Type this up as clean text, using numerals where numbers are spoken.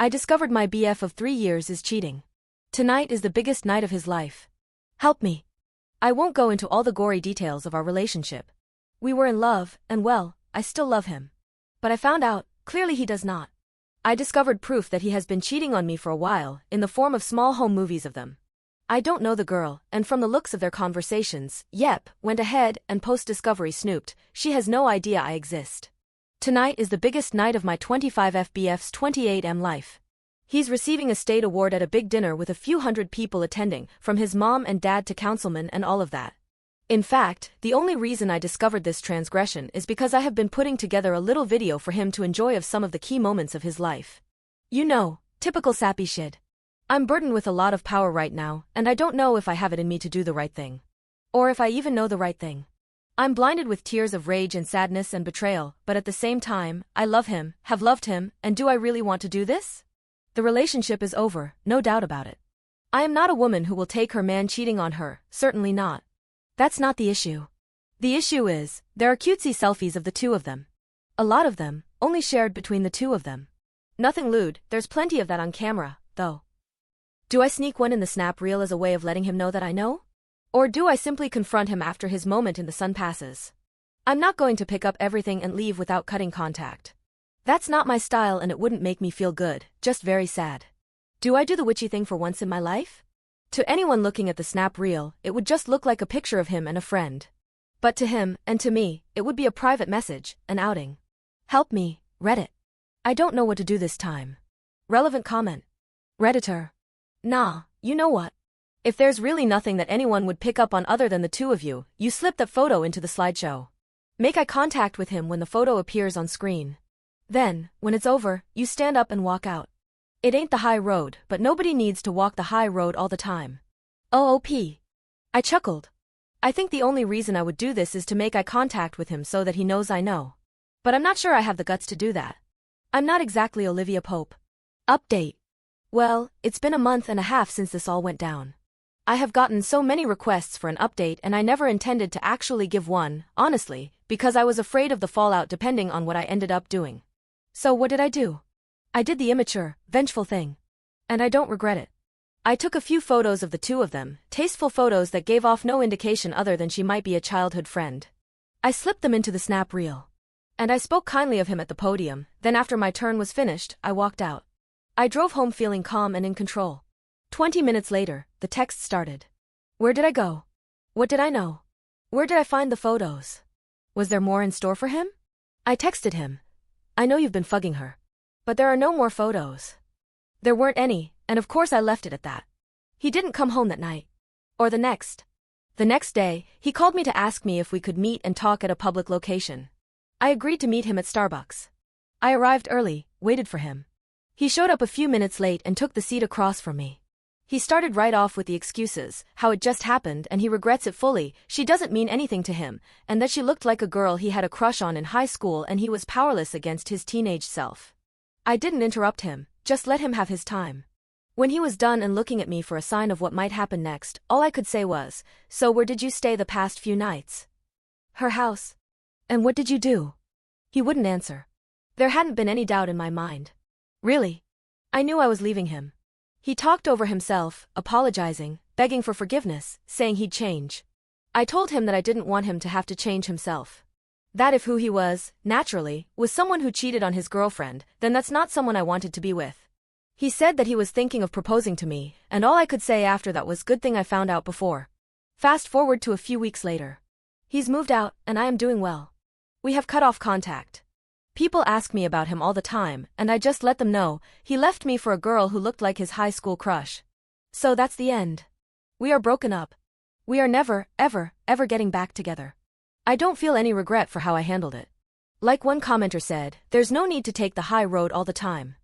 I discovered my BF of 3 years is cheating. Tonight is the biggest night of his life. Help me. I won't go into all the gory details of our relationship. We were in love, and well, I still love him. But I found out, clearly he does not. I discovered proof that he has been cheating on me for a while, in the form of small home movies of them. I don't know the girl, and from the looks of their conversations, yep, went ahead and post-discovery snooped, she has no idea I exist. Tonight is the biggest night of my 25 FBF's 28M life. He's receiving a state award at a big dinner with a few hundred people attending, from his mom and dad to councilmen and all of that. In fact, the only reason I discovered this transgression is because I have been putting together a little video for him to enjoy of some of the key moments of his life. You know, typical sappy shit. I'm burdened with a lot of power right now, and I don't know if I have it in me to do the right thing. Or if I even know the right thing. I'm blinded with tears of rage and sadness and betrayal, but at the same time, I love him, have loved him, and do I really want to do this? The relationship is over, no doubt about it. I am not a woman who will take her man cheating on her, certainly not. That's not the issue. The issue is, there are cutesy selfies of the two of them. A lot of them, only shared between the two of them. Nothing lewd, there's plenty of that on camera, though. Do I sneak one in the snap reel as a way of letting him know that I know? Or do I simply confront him after his moment in the sun passes? I'm not going to pick up everything and leave without cutting contact. That's not my style and it wouldn't make me feel good, just very sad. Do I do the witchy thing for once in my life? To anyone looking at the snap reel, it would just look like a picture of him and a friend. But to him, and to me, it would be a private message, an outing. Help me, Reddit. I don't know what to do this time. Relevant comment. Redditor. Nah, you know what? If there's really nothing that anyone would pick up on other than the two of you, you slip that photo into the slideshow. Make eye contact with him when the photo appears on screen. Then, when it's over, you stand up and walk out. It ain't the high road, but nobody needs to walk the high road all the time. OOP. I chuckled. I think the only reason I would do this is to make eye contact with him so that he knows I know. But I'm not sure I have the guts to do that. I'm not exactly Olivia Pope. Update. Well, it's been a month and a half since this all went down. I have gotten so many requests for an update and I never intended to actually give one, honestly, because I was afraid of the fallout depending on what I ended up doing. So what did I do? I did the immature, vengeful thing. And I don't regret it. I took a few photos of the two of them, tasteful photos that gave off no indication other than she might be a childhood friend. I slipped them into the snap reel. And I spoke kindly of him at the podium, then after my turn was finished, I walked out. I drove home feeling calm and in control. 20 minutes later, the text started. Where did I go? What did I know? Where did I find the photos? Was there more in store for him? I texted him. I know you've been fugging her. But there are no more photos. There weren't any, and of course I left it at that. He didn't come home that night. Or the next. The next day, he called me to ask me if we could meet and talk at a public location. I agreed to meet him at Starbucks. I arrived early, waited for him. He showed up a few minutes late and took the seat across from me. He started right off with the excuses, how it just happened and he regrets it fully, she doesn't mean anything to him, and that she looked like a girl he had a crush on in high school and he was powerless against his teenage self. I didn't interrupt him, just let him have his time. When he was done and looking at me for a sign of what might happen next, all I could say was, so where did you stay the past few nights? Her house. And what did you do? He wouldn't answer. There hadn't been any doubt in my mind. Really? I knew I was leaving him. He talked over himself, apologizing, begging for forgiveness, saying he'd change. I told him that I didn't want him to have to change himself. That if who he was, naturally, was someone who cheated on his girlfriend, then that's not someone I wanted to be with. He said that he was thinking of proposing to me, and all I could say after that was good thing I found out before. Fast forward to a few weeks later. He's moved out, and I am doing well. We have cut off contact. People ask me about him all the time, and I just let them know, he left me for a girl who looked like his high school crush. So that's the end. We are broken up. We are never, ever, ever getting back together. I don't feel any regret for how I handled it. Like one commenter said, there's no need to take the high road all the time.